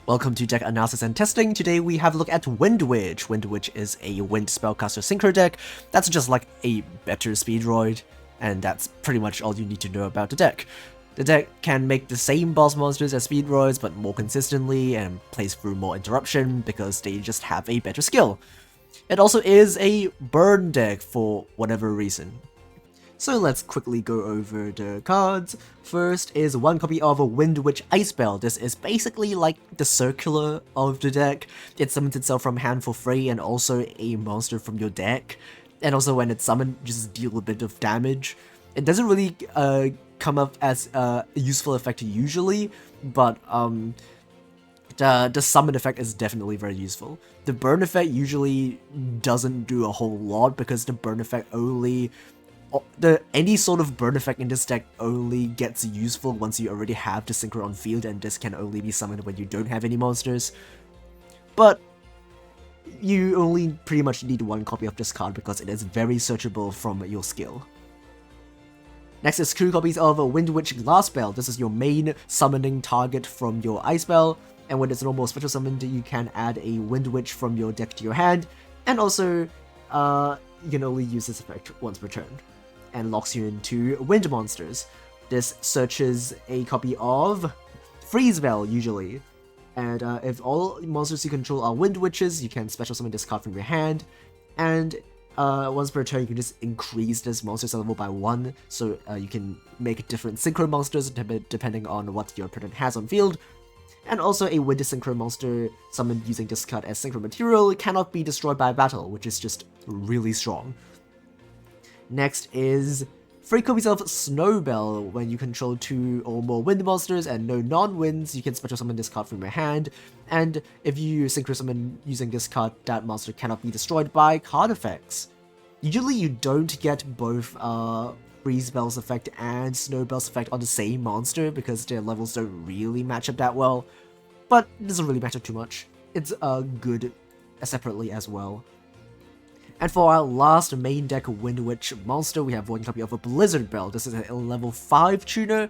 Welcome to Deck Analysis and Testing. Today we have a look at WINDWITCH. WINDWITCH is a wind spellcaster synchro deck that's just like a better speed droid, and that's pretty much all you need to know about the deck. The deck can make the same boss monsters as speed droids but more consistently and plays through more interruption because they just have a better skill. It also is a burn deck for whatever reason. So let's quickly go over the cards. First is one copy of a WINDWITCH Ice Bell. This is basically like the circular of the deck. It summons itself from hand for free and also a monster from your deck. And also when it's summoned, just deal a bit of damage. It doesn't really come up as a useful effect usually, but the summon effect is definitely very useful. The burn effect usually doesn't do a whole lot because the burn effect only... any sort of burn effect in this deck only gets useful once you already have the synchro on field, and this can only be summoned when you don't have any monsters. But you only pretty much need one copy of this card because it is very searchable from your skill. Next is 2 copies of a WINDWITCH Glass Bell. This is your main summoning target from your Ice Bell, and when it's normal special summoned, you can add a WINDWITCH from your deck to your hand, and also you can only use this effect once per turn, and locks you into wind monsters. This searches a copy of Freeze Bell usually, and if all monsters you control are WINDWITCHes, you can special summon this card from your hand, and once per turn you can just increase this monster's level by 1, so you can make different synchro monsters depending on what your opponent has on field. And also a wind synchro monster summoned using this card as synchro material cannot be destroyed by battle, which is just really strong. Next is 3 copies of Snowbell. When you control 2 or more wind monsters and no non-winds, you can special summon this card from your hand, and if you synchro summon using this card, that monster cannot be destroyed by card effects. Usually you don't get both Freeze Bell's effect and Snowbell's effect on the same monster because their levels don't really match up that well, but it doesn't really matter too much. It's good separately as well. And for our last main deck WINDWITCH monster, we have 1 copy of a Blizzard Bell. This is a level 5 tuner,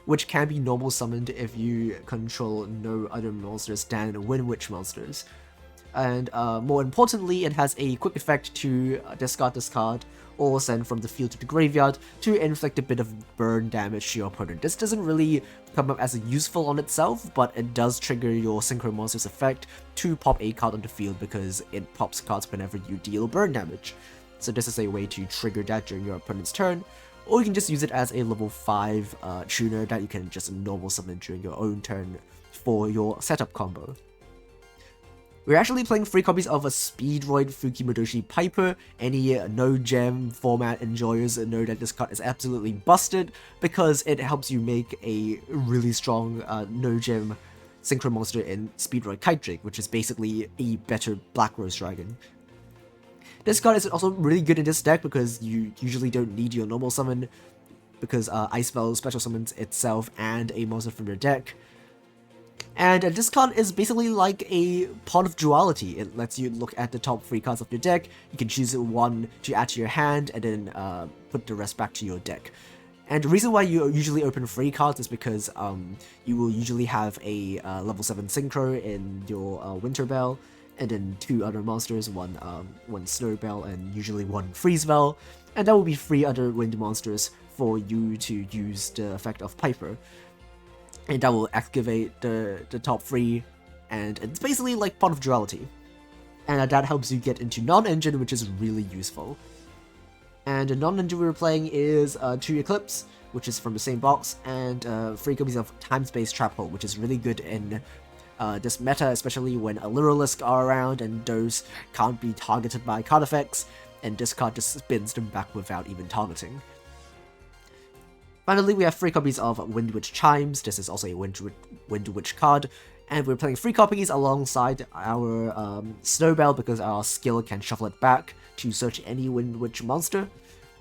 which can be normal summoned if you control no other monsters than WINDWITCH monsters. And more importantly, it has a quick effect to discard this card or send from the field to the graveyard to inflict a bit of burn damage to your opponent. This doesn't really come up as useful on itself, but it does trigger your synchro monster's effect to pop a card on the field because it pops cards whenever you deal burn damage. So this is a way to trigger that during your opponent's turn, or you can just use it as a level 5 tuner that you can just normal summon during your own turn for your setup combo. We're actually playing 3 copies of a Speedroid Fukimodoshi Piper. Any no-gem format enjoyers know that this card is absolutely busted because it helps you make a really strong no-gem synchro monster in Speedroid Kite Drake, which is basically a better Black Rose Dragon. This card is also really good in this deck because you usually don't need your normal summon because Ice Bell special summons itself and a monster from your deck. And this card is basically like a Pot of Duality. It lets you look at the top 3 cards of your deck. You can choose 1 to add to your hand and then put the rest back to your deck. And the reason why you usually open 3 cards is because you will usually have a level 7 Synchro in your Winter Bell, and then 2 other monsters, one Snow Bell and usually 1 Freeze Bell, and that will be 3 other wind monsters for you to use the effect of Piper. And that will activate the top 3, and it's basically like Pot of Duality. And that helps you get into non-engine, which is really useful. And the non-engine we were playing is 2 Eclipse, which is from the same box, and 3 copies of Time-Space Trap Hole, which is really good in this meta, especially when Alluralisk are around and those can't be targeted by card effects, and this card just spins them back without even targeting. Finally, we have 3 copies of WINDWITCH Chimes. This is also a WINDWITCH card, and we're playing 3 copies alongside our Snowbell because our skill can shuffle it back to search any WINDWITCH monster.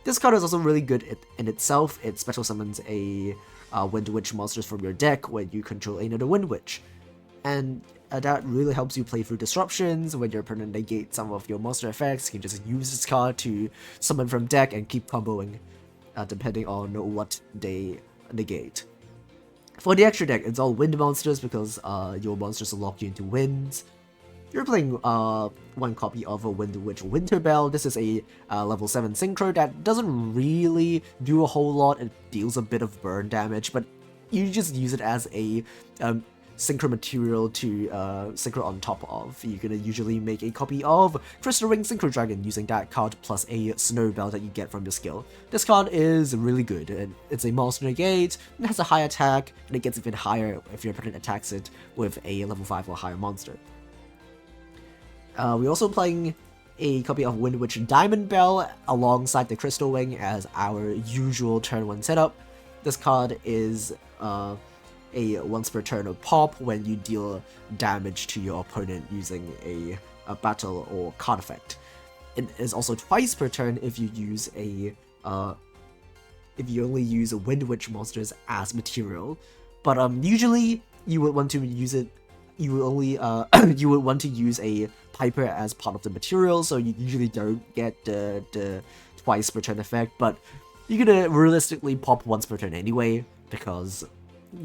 This card is also really good in itself. It special summons a WINDWITCH monsters from your deck when you control another WINDWITCH. And that really helps you play through disruptions. When your opponent negates some of your monster effects, you can just use this card to summon from deck and keep comboing, depending on what they negate. For the extra deck, it's all wind monsters because your monsters will lock you into winds. You're playing one copy of a WINDWITCH Winter Bell. This is a level 7 synchro that doesn't really do a whole lot. It deals a bit of burn damage, but you just use it as a synchro material to synchro on top of. You're gonna usually make a copy of Crystal Ring Synchro Dragon using that card plus a Snow Bell that you get from your skill. This card is really good, and it's a monster negate, it has a high attack, and it gets even higher if your opponent attacks it with a level 5 or higher monster. We're also playing a copy of WINDWITCH Diamond Bell alongside the Crystal Wing as our usual turn 1 setup. This card is a once per turn of pop when you deal damage to your opponent using a battle or card effect. It is also twice per turn if you use if you only use WINDWITCH monsters as material. But usually you would want to use it. You would only you would want to use a Piper as part of the material, so you usually don't get the twice per turn effect. But you're gonna realistically pop once per turn anyway, because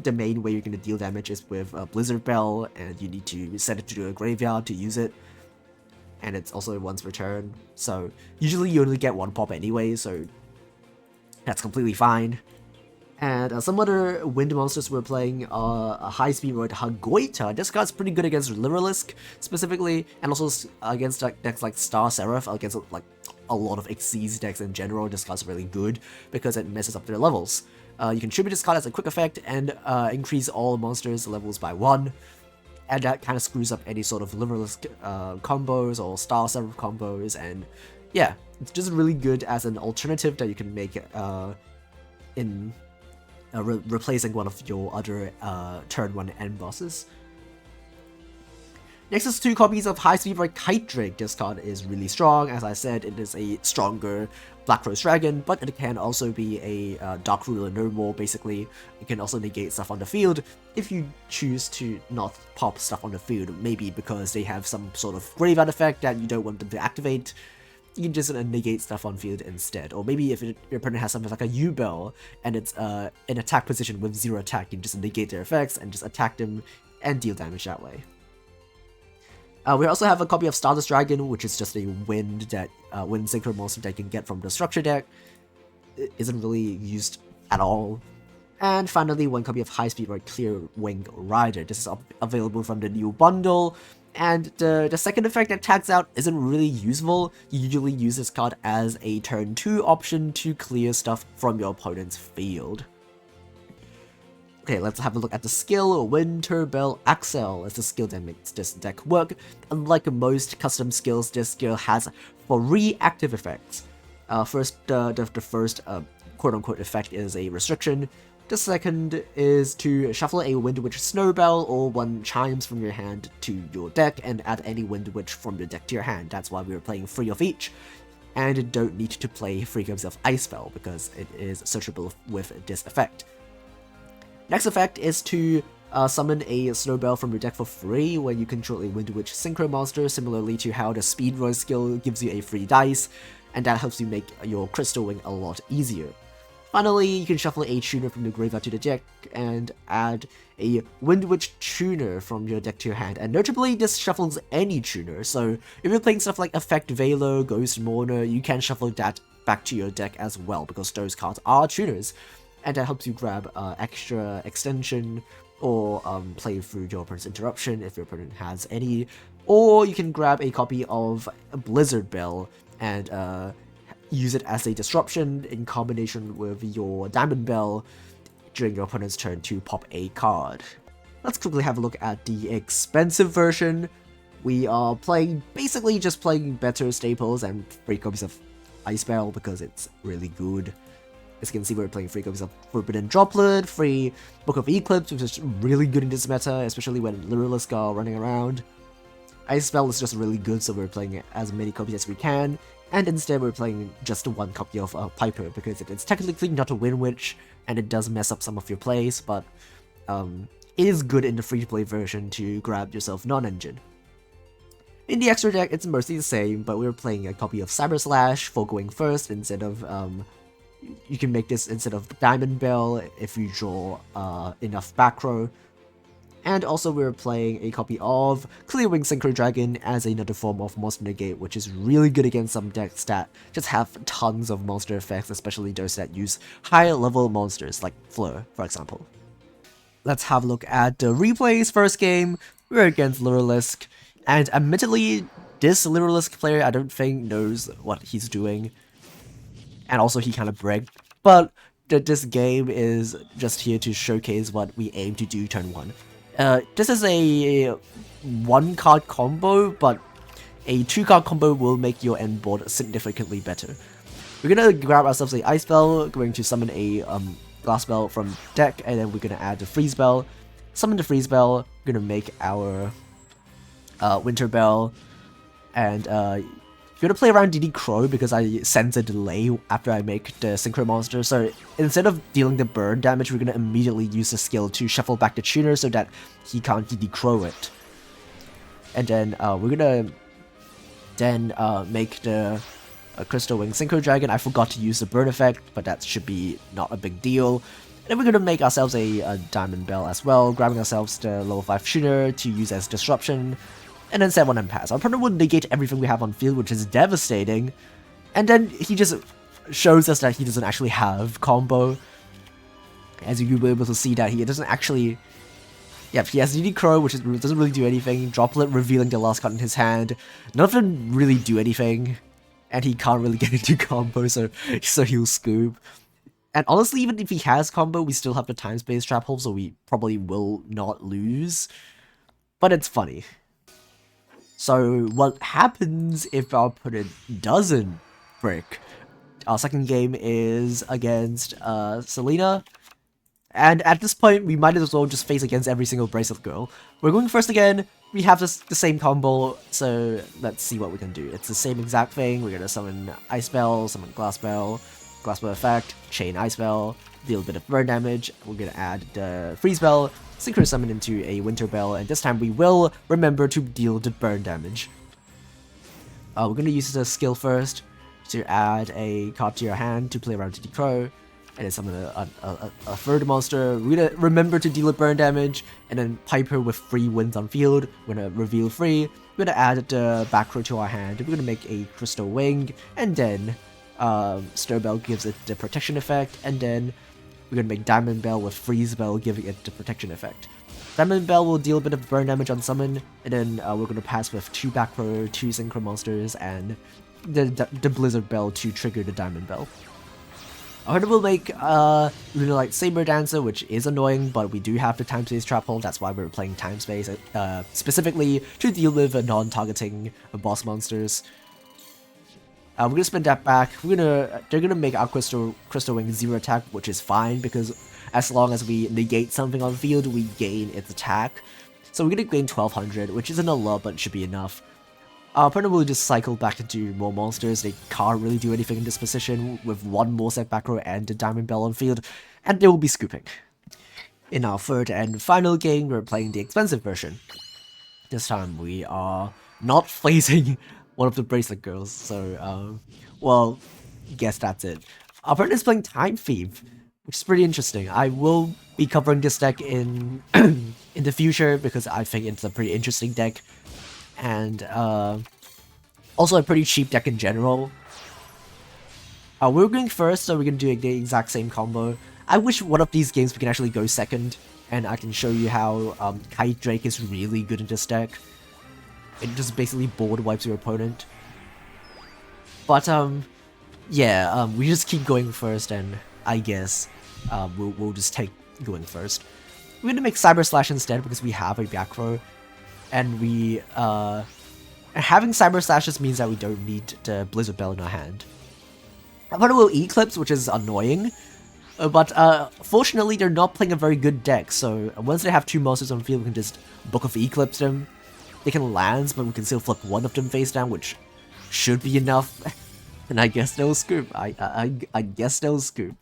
the main way you're gonna deal damage is with a Blizzard Bell, and you need to send it to the graveyard to use it. And it's also once per turn, so usually you only get one pop anyway, so that's completely fine. And some other wind monsters we're playing are a high-speed roid Hagoita. This card's pretty good against Lyrilisk specifically, and also against decks like Star Seraph, against like a lot of Xyz decks in general. This card's really good because it messes up their levels. You can tribute this card as a quick effect and increase all monsters' levels by 1. And that kind of screws up any sort of Lyrilisk combos or Star Seraph combos, and yeah, it's just really good as an alternative that you can make in replacing one of your other turn 1 end bosses. Next is 2 copies of High Speed Roid Kite Drake. This card is really strong. As I said, it is a stronger Black Rose Dragon, but it can also be a Dark Ruler no more, basically. It can also negate stuff on the field if you choose to not pop stuff on the field, maybe because they have some sort of graveyard effect that you don't want them to activate. You can just negate stuff on field instead. Or maybe if your opponent has something like a U-Bell and it's in attack position with 0 attack, you can just negate their effects and just attack them and deal damage that way. We also have a copy of Stardust Dragon, which is just a wind synchro monster that you can get from the structure deck. It isn't really used at all. And finally, 1 copy of High Speed Roid Clear Wing Rider. This is available from the new bundle. And the second effect that tags out isn't really useful. You usually use this card as a turn 2 option to clear stuff from your opponent's field. Okay, let's have a look at the skill. Winter Bell Axel is the skill that makes this deck work. Unlike most custom skills, this skill has 3 active effects. The first quote-unquote effect is a restriction. The second is to shuffle a WINDWITCH Snowbell or 1 Chimes from your hand to your deck and add any WINDWITCH from your deck to your hand. That's why we were playing 3 of each. And you don't need to play 3 copies of Ice Bell because it is searchable with this effect. Next effect is to summon a Snowbell from your deck for free when you control a WINDWITCH Synchro monster, similarly to how the Speed Roid skill gives you a free dice, and that helps you make your Crystal Wing a lot easier. Finally, you can shuffle a tuner from the graveyard to the deck and add a WINDWITCH tuner from your deck to your hand. And notably, this shuffles any tuner, so if you're playing stuff like Effect Veiler, Ghost Mourner, you can shuffle that back to your deck as well, because those cards are tuners. And that helps you grab extra extension or play through your opponent's interruption if your opponent has any. Or you can grab a copy of Blizzard Bell and use it as a disruption in combination with your Diamond Bell during your opponent's turn to pop a card. Let's quickly have a look at the expensive version. We are basically just playing better staples and 3 copies of Ice Bell because it's really good. As you can see, we're playing 3 copies of Forbidden Droplet, 3 Book of Eclipse, which is really good in this meta, especially when Lyrilisk are running around. Ice Spell is just really good, so we're playing as many copies as we can, and instead we're playing just 1 copy of Piper, because it's technically not a WINDWITCH, and it does mess up some of your plays, but it is good in the free-to-play version to grab yourself non-engine. In the extra deck, it's mostly the same, but we're playing a copy of Cyber Slash for going first instead of you can make this instead of Diamond Bell if you draw enough back row. And also we're playing a copy of Clearwing Synchro Dragon as another form of Monster Negate, which is really good against some decks that just have tons of monster effects, especially those that use higher level monsters like Fleur, for example. Let's have a look at the replays. First game, we're against Luralisk, and admittedly, this Luralisk player I don't think knows what he's doing, and also he kind of bricked, but this game is just here to showcase what we aim to do turn 1. This is a 1-card combo, but a 2-card combo will make your end board significantly better. We're gonna grab ourselves a Ice Bell, going to summon a Glass Bell from deck, and then we're gonna add the Freeze Bell. Summon the Freeze Bell, we're gonna make our Winter Bell, and we're gonna play around DD Crow because I sense a delay after I make the Synchro Monster, so instead of dealing the burn damage, we're gonna immediately use the skill to shuffle back the tuner so that he can't DD Crow it. And then we're gonna make the Crystal Wing Synchro Dragon. I forgot to use the burn effect, but that should be not a big deal. And then we're gonna make ourselves a Diamond Bell as well, grabbing ourselves the level 5 tuner to use as disruption. And then set 1 and pass. Our opponent will negate everything we have on field, which is devastating. And then he just shows us that he doesn't actually have combo. As you'll be able to see that he doesn't actually... Yep, he has DD Crow, which doesn't really do anything. Droplet revealing the last card in his hand. None of them really do anything. And he can't really get into combo, so he'll scoop. And honestly, even if he has combo, we still have the time space trap hole, so we probably will not lose. But it's funny. So what happens if our opponent doesn't brick? Our second game is against Selena. And at this point, we might as well just face against every single Bracelet Girl. We're going first again. We have the same combo, so let's see what we can do. It's the same exact thing. We're going to summon Ice Bell, summon Glass Bell effect, chain Ice Bell, deal a bit of burn damage. We're going to add the Freeze Bell, Synchro Summon into a Winter Bell, and this time we will remember to deal the burn damage. We're going to use the skill first to add a card to your hand to play around DD Crow, and then summon a third monster. We're going to remember to deal a burn damage, and then pipe her with 3 wins on field. We're going to reveal 3. We're going to add the back row to our hand. We're going to make a Crystal Wing, and then Stir Bell gives it the protection effect, and then we're going to make Diamond Bell with Freeze Bell giving it the protection effect. Diamond Bell will deal a bit of burn damage on summon, and then we're going to pass with 2 back row, 2 Synchro Monsters, and the Blizzard Bell to trigger the Diamond Bell. Our opponent will make Lunalight Saber Dancer, which is annoying, but we do have the Time Space Trap Hole. That's why we're playing Time Space, specifically to deal with non-targeting boss monsters. We're gonna spin that back. They're gonna make our Crystal Wing 0 attack, which is fine because as long as we negate something on field, we gain its attack. So we're gonna gain 1200, which isn't a lot, but it should be enough. Our opponent will just cycle back into more monsters. They can't really do anything in this position with 1 more set back row and the Diamond Bell on field, and they will be scooping. In our third and final game, we're playing the expensive version. This time we are not facing one of the Bracelet Girls, so, well, guess that's it. Our opponent is playing Time Thief, which is pretty interesting. I will be covering this deck in in the future because I think it's a pretty interesting deck, and also a pretty cheap deck in general. We're going first, so we're going to do the exact same combo. I wish one of these games we can actually go second, and I can show you how Kite Drake is really good in this deck. It just basically board wipes your opponent. But yeah, we just keep going first, and I guess we'll just take going first. We're gonna make Cyber Slash instead because we have a back row, and having Cyber Slashes means that we don't need the Blizzard Bell in our hand. Our opponent will Eclipse, which is annoying, but fortunately they're not playing a very good deck. So once they have 2 monsters on field, we can just Book of Eclipse them. They can lands, but we can still flip 1 of them face down, which should be enough. And I guess they'll scoop. I guess they'll scoop.